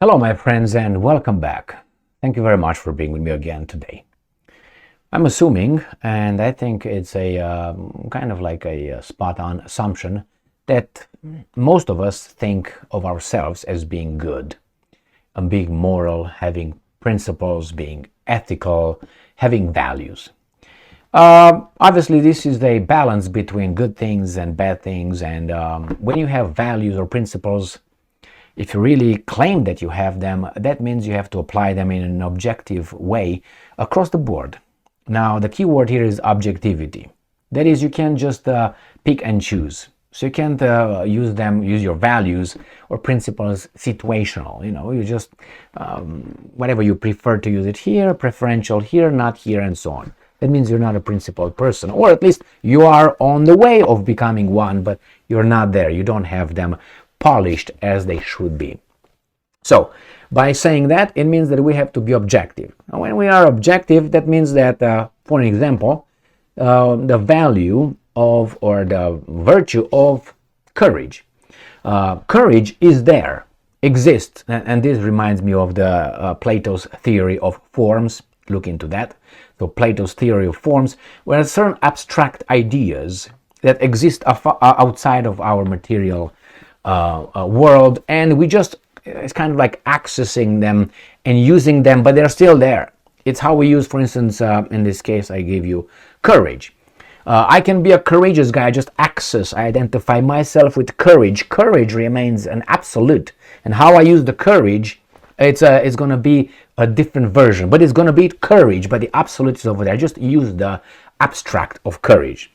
Hello, my friends, and welcome back. Thank you very much for being with me again today. I'm assuming, and I think it's a kind of like a spot-on assumption, that most of us think of ourselves as being good, and being moral, having principles, being ethical, having values. Obviously, this is a balance between good things and bad things, and when you have values or principles, if you really claim that you have them, that means you have to apply them in an objective way across the board. Now, the key word here is objectivity. That is, you can't just pick and choose. So you can't use your values or principles situational. You just, whatever you prefer to use it here, preferential here, not here, and so on. That means you're not a principled person, or at least you are on the way of becoming one, but you're not there. You don't have them polished as they should be. So by saying that, it means that we have to be objective. And when we are objective, that means that, for example, the value of or the virtue of courage. Courage is there, exists, and this reminds me of the Plato's theory of forms. Look into that. So Plato's theory of forms, where certain abstract ideas that exist outside of our material world, and we just, it's kind of like accessing them and using them, but they're still there. It's how we use, for instance, in this case I gave you courage. I can be a courageous guy. I just I identify myself with courage. Courage remains an absolute, and how I use the courage, it's going to be a different version, but it's going to be courage, but the absolute is over there. I just use the abstract of courage.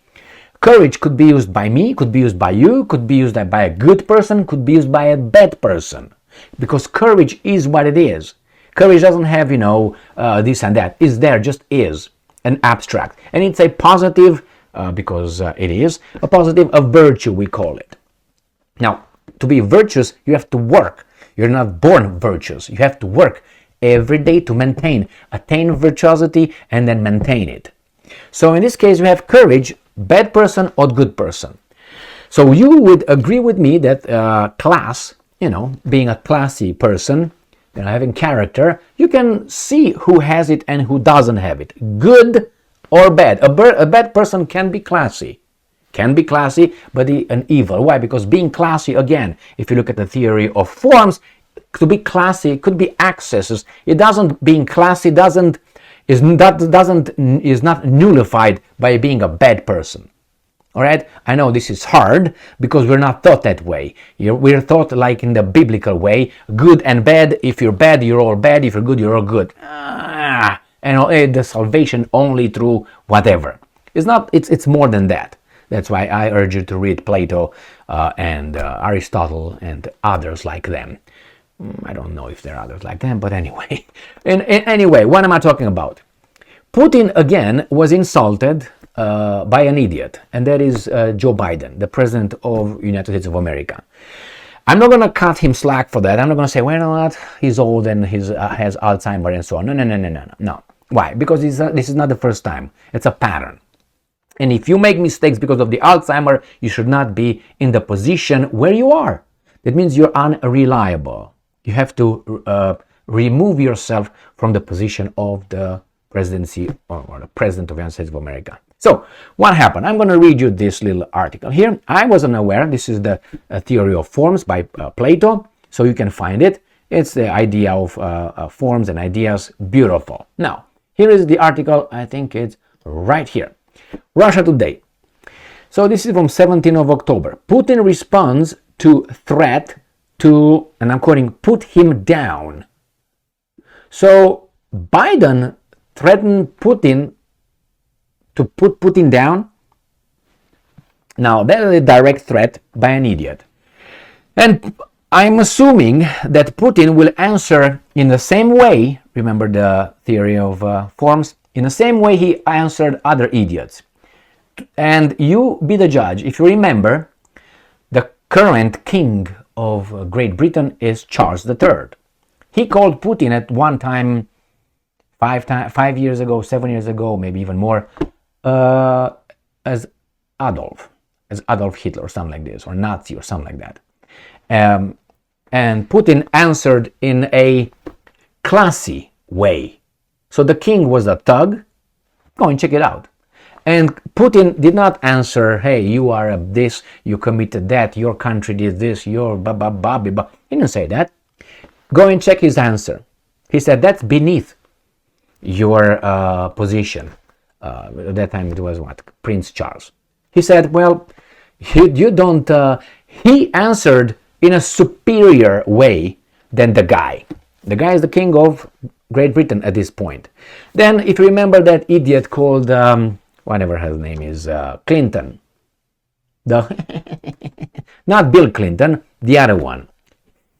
Courage could be used by me, could be used by you, could be used by a good person, could be used by a bad person. Because courage is what it is. Courage doesn't have, this and that. It's there, just is, an abstract. And it's a positive, because it is, a positive, a virtue we call it. Now, to be virtuous, you have to work. You're not born virtuous. You have to work every day to attain virtuosity, and then maintain it. So in this case, you have courage, bad person or good person. So you would agree with me that class, being a classy person, having character, you can see who has it and who doesn't have it, good or bad. A bad person can be classy, but an evil. Why? Because being classy, again, if you look at the theory of forms, to be classy could be accesses. Being classy is not nullified by being a bad person. All right, I know this is hard because we're not taught that way. We're taught like in the biblical way, good and bad. If you're bad, you're all bad. If you're good, you're all good. And the salvation only through whatever. It's not. It's more than that. That's why I urge you to read Plato and Aristotle and others like them. I don't know if there are others like them, but anyway. Anyway, what am I talking about? Putin, again, was insulted by an idiot, and that is Joe Biden, the president of the United States of America. I'm not going to cut him slack for that. I'm not going to say, well, not, he's old and he has Alzheimer and so on. No. Why? Because this is not the first time. It's a pattern. And if you make mistakes because of the Alzheimer, you should not be in the position where you are. That means you're unreliable. You have to remove yourself from the position of the presidency or the president of the United States of America. So, what happened? I'm going to read you this little article here. I wasn't aware. This is the theory of forms by Plato, so you can find it. It's the idea of forms and ideas. Beautiful. Now, here is the article. I think it's right here. Russia Today. So this is from 17th of October. Putin responds to threat to, and I'm quoting, put him down. So Biden threatened Putin to put Putin down. Now that is a direct threat by an idiot. And I'm assuming that Putin will answer in the same way, remember the theory of forms, in the same way he answered other idiots. And you be the judge. If you remember, the current king of Great Britain is Charles III. He called Putin at one time, 5 years ago, 7 years ago, maybe even more, as Adolf Hitler or something like this, or Nazi or something like that. And Putin answered in a classy way. So the king was a thug. Go and check it out. And Putin did not answer, hey, you are this, you committed that, your country did this, you're blah, blah, blah, blah, blah. He didn't say that. Go and check his answer. He said, that's beneath your position. At that time it was what? Prince Charles. He said, well, you don't... he answered in a superior way than the guy. The guy is the king of Great Britain at this point. Then, if you remember that idiot called... whatever his name is, Clinton. Not Bill Clinton, the other one.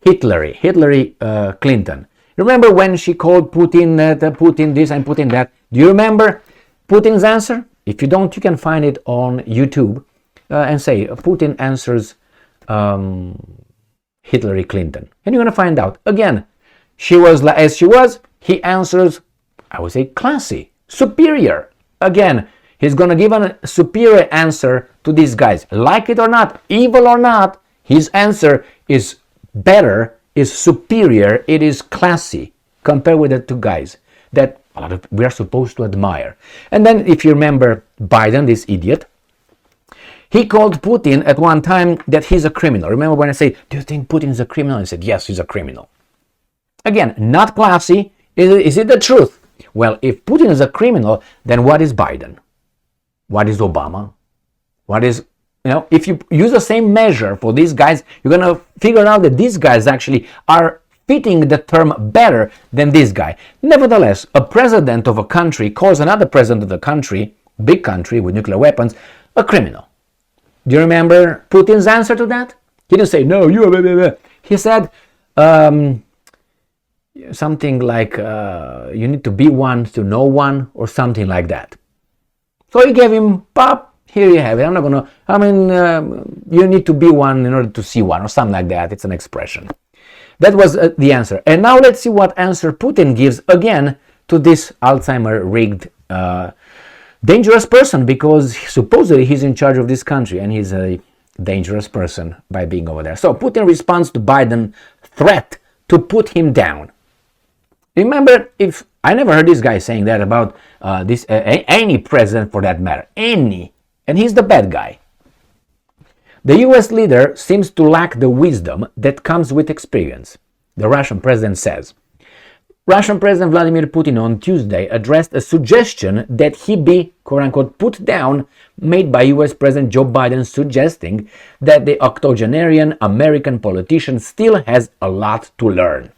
Hillary Clinton. Remember when she called Putin Putin this and Putin that? Do you remember Putin's answer? If you don't, you can find it on YouTube and say Putin answers Hillary Clinton. And you're going to find out. Again, she was as she was, he answers, I would say, classy, superior. Again, he's going to give a superior answer to these guys. Like it or not, evil or not, his answer is better, is superior, it is classy compared with the two guys that we are supposed to admire. And then if you remember Biden, this idiot, he called Putin at one time that he's a criminal. Remember when I said, do you think Putin is a criminal? He said, yes, he's a criminal. Again, not classy. Is it the truth? Well, if Putin is a criminal, then what is Biden? What is Obama? What is, if you use the same measure for these guys, you're going to figure out that these guys actually are fitting the term better than this guy. Nevertheless, a president of a country calls another president of the country, big country with nuclear weapons, a criminal. Do you remember Putin's answer to that? He didn't say, no, you... Blah, blah, blah. He said something like, you need to be one to know one, or something like that. So he gave him, pop, here you have it. You need to be one in order to see one, or something like that. It's an expression. That was the answer. And now let's see what answer Putin gives again to this Alzheimer-rigged, dangerous person, because supposedly he's in charge of this country, and he's a dangerous person by being over there. So Putin responds to Biden's threat to put him down. Remember, if I never heard this guy saying that about any president for that matter. Any. And he's the bad guy. The US leader seems to lack the wisdom that comes with experience, the Russian president says. Russian President Vladimir Putin on Tuesday addressed a suggestion that he be, quote-unquote, put down, made by US President Joe Biden, suggesting that the octogenarian American politician still has a lot to learn.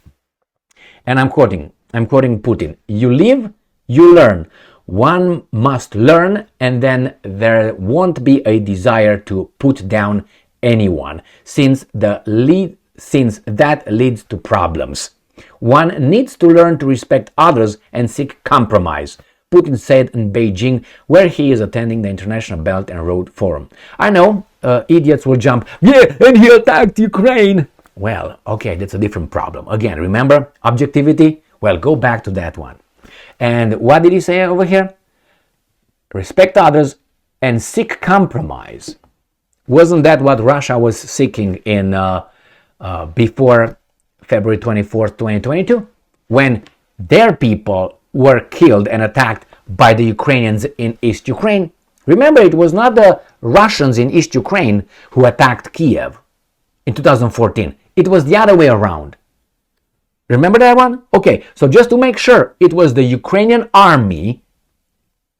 And I'm quoting Putin. You live, you learn. One must learn, and then there won't be a desire to put down anyone, since that leads to problems. One needs to learn to respect others and seek compromise, Putin said in Beijing, where he is attending the International Belt and Road Forum. I know, idiots will jump, yeah, and he attacked Ukraine. Well, okay, that's a different problem. Again, remember objectivity? Well, go back to that one. And what did he say over here? Respect others and seek compromise. Wasn't that what Russia was seeking in before February 24th, 2022? When their people were killed and attacked by the Ukrainians in East Ukraine? Remember, it was not the Russians in East Ukraine who attacked Kiev in 2014. It was the other way around. Remember that one? Okay, so just to make sure, it was the Ukrainian army,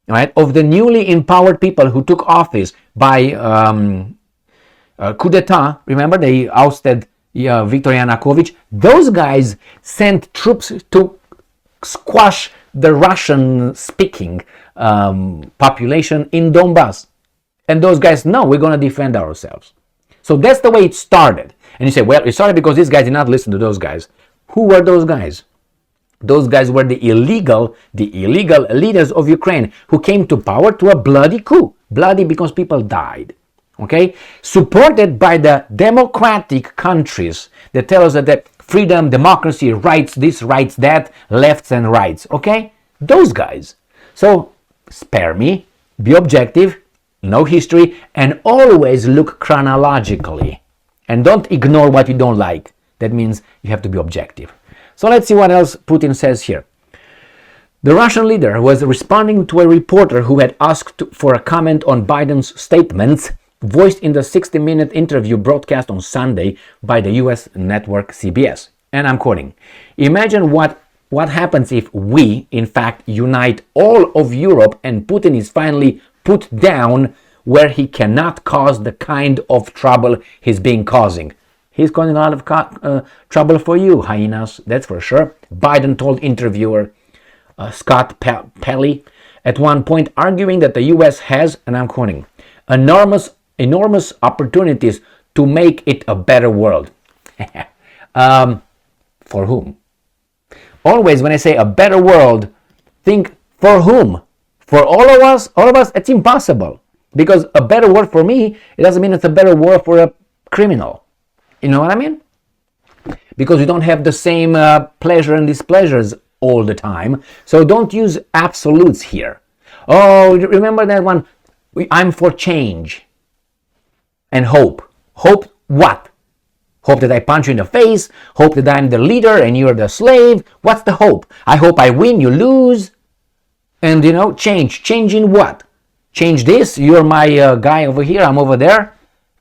right, of the newly empowered people who took office by coup d'etat. Remember, they ousted Viktor Yanukovych. Those guys sent troops to squash the Russian-speaking population in Donbass. And those guys, no, we're going to defend ourselves. So that's the way it started. And you say, well, it started because these guys did not listen to those guys. Who were those guys? Those guys were the illegal leaders of Ukraine who came to power to a bloody coup. Bloody because people died. Okay? Supported by the democratic countries that tell us that the freedom, democracy, rights, this, rights, that, lefts and rights. Okay? Those guys. So, spare me, be objective, know history, and always look chronologically. And don't ignore what you don't like. That means you have to be objective. So let's see what else Putin says here. The Russian leader was responding to a reporter who had asked for a comment on Biden's statements voiced in the 60-minute interview broadcast on Sunday by the US network CBS. And I'm quoting, "Imagine what happens if we, in fact, unite all of Europe and Putin is finally put down where he cannot cause the kind of trouble he's been causing." He's causing a lot of trouble for you, hyenas, that's for sure, Biden told interviewer Scott Pelley at one point, arguing that the US has, and I'm quoting, enormous opportunities to make it a better world. For whom? Always when I say a better world, think for whom? For all of us? All of us, it's impossible. Because a better world for me, it doesn't mean it's a better world for a criminal. You know what I mean? Because we don't have the same pleasure and displeasures all the time. So don't use absolutes here. Oh, remember that one? I'm for change and hope. Hope what? Hope that I punch you in the face? Hope that I'm the leader and you're the slave? What's the hope? I hope I win, you lose. And change. Change in what? Change this, you're my guy over here, I'm over there.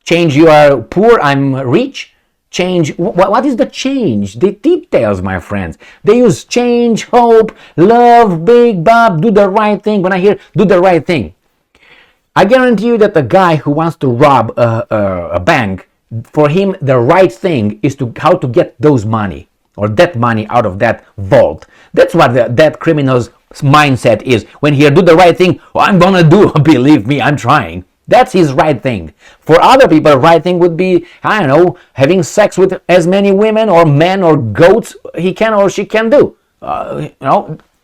Change, you are poor, I'm rich. Change, what is the change? The details, my friends. They use change, hope, love, big Bob, do the right thing. When I hear do the right thing, I guarantee you that the guy who wants to rob a bank, for him the right thing is how to get those money or that money out of that vault. That's what that criminal's mindset is. When he do the right thing, I'm gonna do, believe me, I'm trying. That's his right thing. For other people, right thing would be, I don't know, having sex with as many women or men or goats he can or she can do.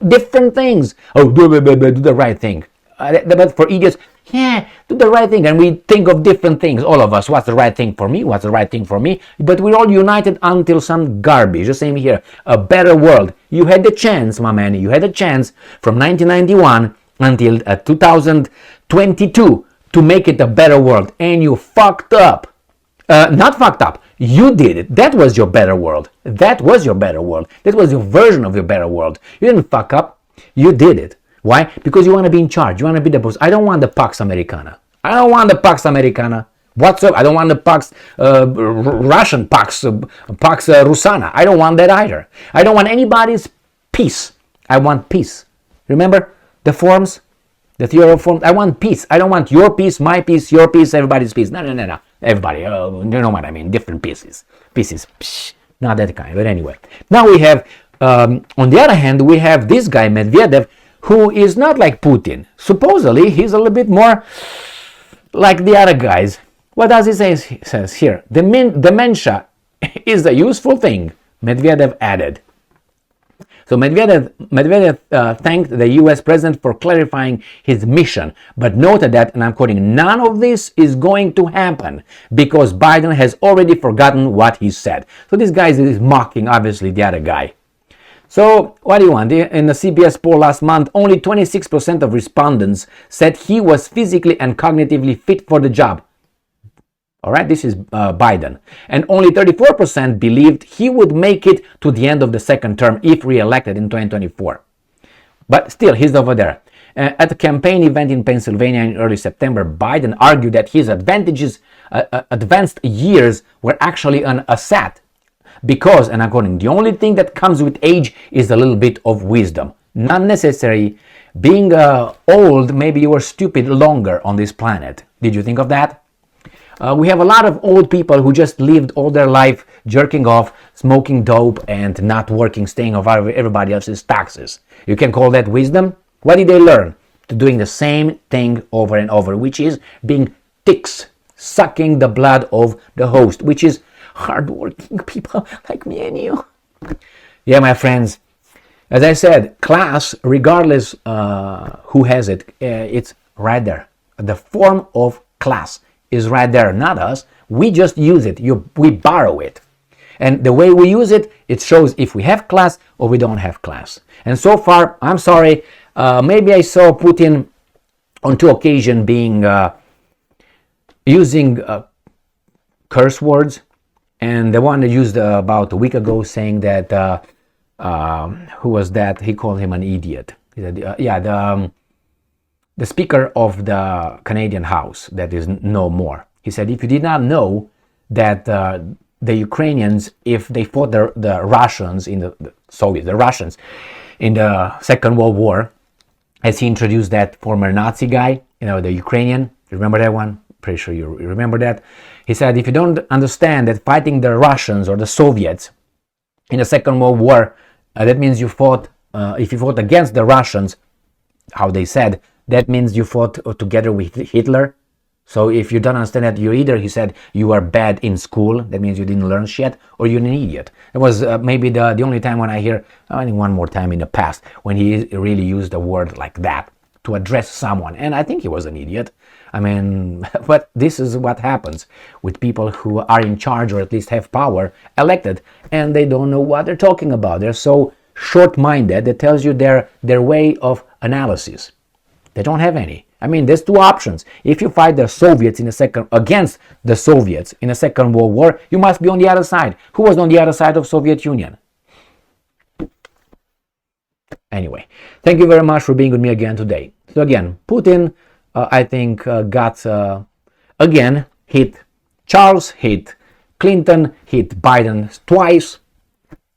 Different things. Oh, do the right thing. But for idiots, yeah, do the right thing. And we think of different things, all of us. What's the right thing for me? What's the right thing for me? But we're all united until some garbage. The same here. A better world. You had the chance, my man. You had the chance from 1991 until 2022 to make it a better world. And you fucked up. Not fucked up. You did it. That was your better world. That was your better world. That was your version of your better world. You didn't fuck up. You did it. Why? Because you want to be in charge. You want to be the boss. I don't want the Pax Americana. I don't want the Pax Americana. Whatsoever. I don't want the Pax, Russian Pax, Pax Rusana. I don't want that either. I don't want anybody's peace. I want peace. Remember the forms? The theory of forms? I want peace. I don't want your peace, my peace, your peace, everybody's peace. No. Everybody. You know what I mean. Different pieces. Pieces. Psh, not that kind. But anyway. Now we have, on the other hand, we have this guy, Medvedev, who is not like Putin. Supposedly, he's a little bit more like the other guys. What does he say? He says here, dementia is a useful thing, Medvedev added. So Medvedev thanked the US president for clarifying his mission, but noted that, and I'm quoting, none of this is going to happen because Biden has already forgotten what he said. So this guy is mocking, obviously, the other guy. So, what do you want? In the CBS poll last month, only 26% of respondents said he was physically and cognitively fit for the job. All right, this is Biden. And only 34% believed he would make it to the end of the second term if re-elected in 2024. But still, he's over there. At a campaign event in Pennsylvania in early September, Biden argued that his advanced years were actually an asset. Because, and according, the only thing that comes with age is a little bit of wisdom. Not necessary. Being old, maybe you were stupid longer on this planet. Did you think of that? We have a lot of old people who just lived all their life jerking off, smoking dope, and not working, staying off everybody else's taxes. You can call that wisdom? What did they learn? To doing the same thing over and over, which is being ticks, sucking the blood of the host, which is hardworking people like me and you. Yeah, my friends, as I said, class, regardless who has it, it's right there. The form of class is right there, not us. We just use it. We borrow it. And the way we use it, it shows if we have class or we don't have class. And so far, I'm sorry, maybe I saw Putin on 2 occasions using curse words. And the one that used about a week ago saying that, who was that? He called him an idiot. He said, the Speaker of the Canadian House, that is no more. He said, if you did not know that the Ukrainians, if they fought the Russians in the Soviets, the Russians in the Second World War, as he introduced that former Nazi guy, the Ukrainian, you remember that one? Pretty sure you remember that. He said, if you don't understand that fighting the Russians or the Soviets in the Second World War, that means you fought, if you fought against the Russians, how they said, that means you fought together with Hitler. So if you don't understand that, he said, you are bad in school, that means you didn't learn shit, or you're an idiot. It was maybe the only time when I hear, I think one more time in the past, when he really used a word like that to address someone. And I think he was an idiot. I mean, but this is what happens with people who are in charge, or at least have power, elected, and they don't know what they're talking about. They're so short-minded, that tells you their way of analysis. They don't have any. I mean, there's two options. If you fight the Soviets against the Soviets in the Second World War, you must be on the other side. Who was on the other side of Soviet Union? Anyway, thank you very much for being with me again today. So again, Putin, I think, got, again, hit Charles, hit Clinton, hit Biden twice,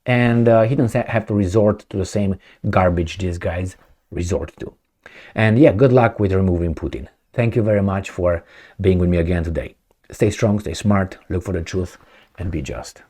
and he doesn't have to resort to the same garbage these guys resort to. And yeah, good luck with removing Putin. Thank you very much for being with me again today. Stay strong, stay smart, look for the truth, and be just.